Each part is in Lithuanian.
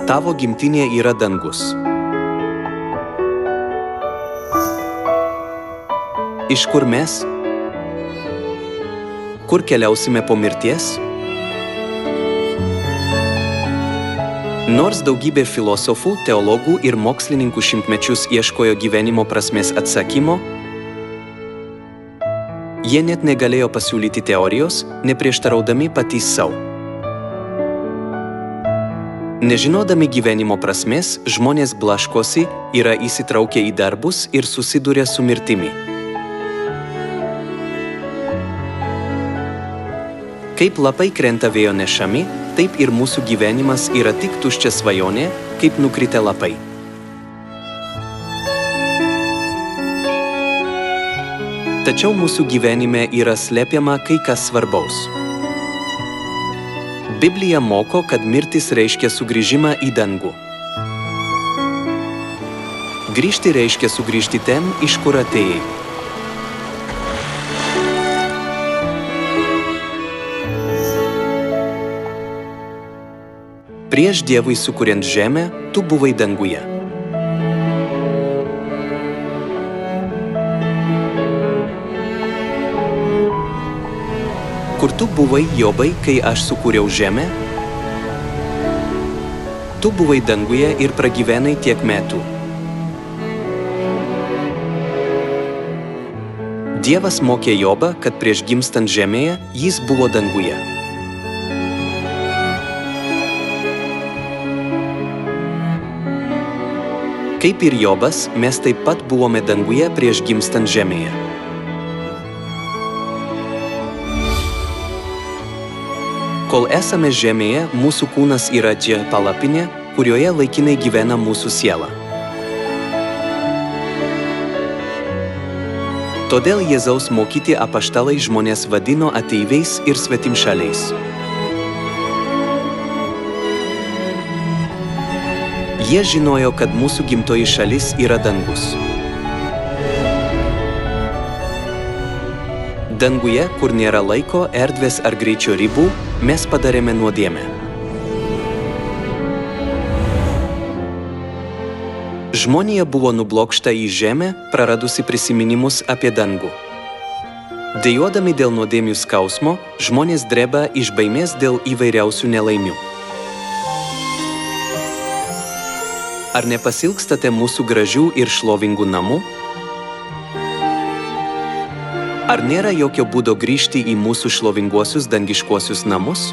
Tavo gimtinė yra dangus. Iš kur mes? Kur keliausime po mirties? Nors daugybė filosofų, teologų ir mokslininkų šimtmečius ieškojo gyvenimo prasmės atsakymo, jie net negalėjo pasiūlyti teorijos, neprieštaraudami patys savo. Nežinodami gyvenimo prasmės, žmonės blaškosi, yra įsitraukę į darbus ir susiduria su mirtimi. Kaip lapai krenta vėjo nešami, taip ir mūsų gyvenimas yra tik tuščia svajonė, kaip nukritę lapai. Tačiau mūsų gyvenime yra slepiama kai kas svarbaus. Biblija moko, kad mirtis reiškia sugrįžimą į dangų. Grįžti reiškia sugrįžti ten, iš kur atėjai. Prieš Dievui sukuriant žemę, tu buvai danguje. Kur tu buvai, Jobai, kai aš sukūriau žemę? Tu buvai danguje ir pragyvenai tiek metų. Dievas mokė Jobą, kad prieš gimstant žemėje jis buvo danguje. Kaip ir Jobas, mes taip pat buvome danguje prieš gimstant žemėje. Kol esame žemėje, mūsų kūnas yra palapinė, kurioje laikinai gyvena mūsų siela. Todėl Jėzaus mokyti apaštalai žmonės vadino ateiviais ir svetimšaliais. Jie žinojo, kad mūsų gimtoji šalis yra dangus. Danguje, kur nėra laiko, erdvės ar greičio ribų, mes padarėme nuodėmę. Žmonija buvo nublokšta į žemę, praradusi prisiminimus apie dangų. Dejuodami dėl nuodėmių skausmo, žmonės dreba iš baimės dėl įvairiausių nelaimių. Ar nepasilgstate mūsų gražių ir šlovingų namų? Ar nėra jokio būdo grįžti į mūsų šlovinguosius dangiškuosius namus?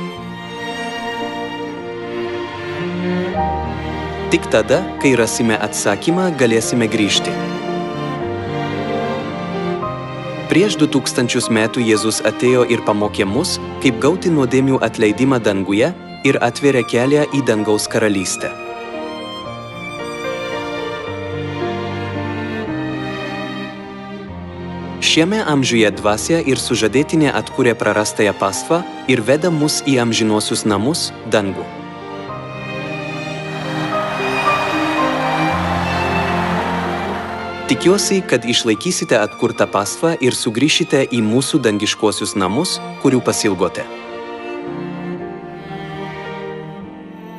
Tik tada, kai rasime atsakymą, galėsime grįžti. Prieš 2000 metų Jėzus atėjo ir pamokė mus, kaip gauti nuodėmių atleidimą danguje ir atvėrė kelią į dangaus karalystę. Šiame amžiuje dvasia ir sužadėtinė atkūrė prarastąją pastvą ir veda mus į amžinuosius namus, dangų. Tikiuosi, kad išlaikysite atkurtą pastvą ir sugrįšite į mūsų dangiškuosius namus, kurių pasilgote.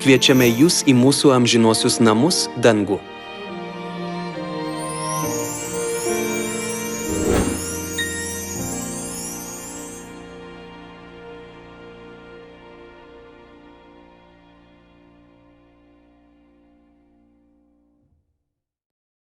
Kviečiame jūs į mūsų amžinuosius namus, dangų.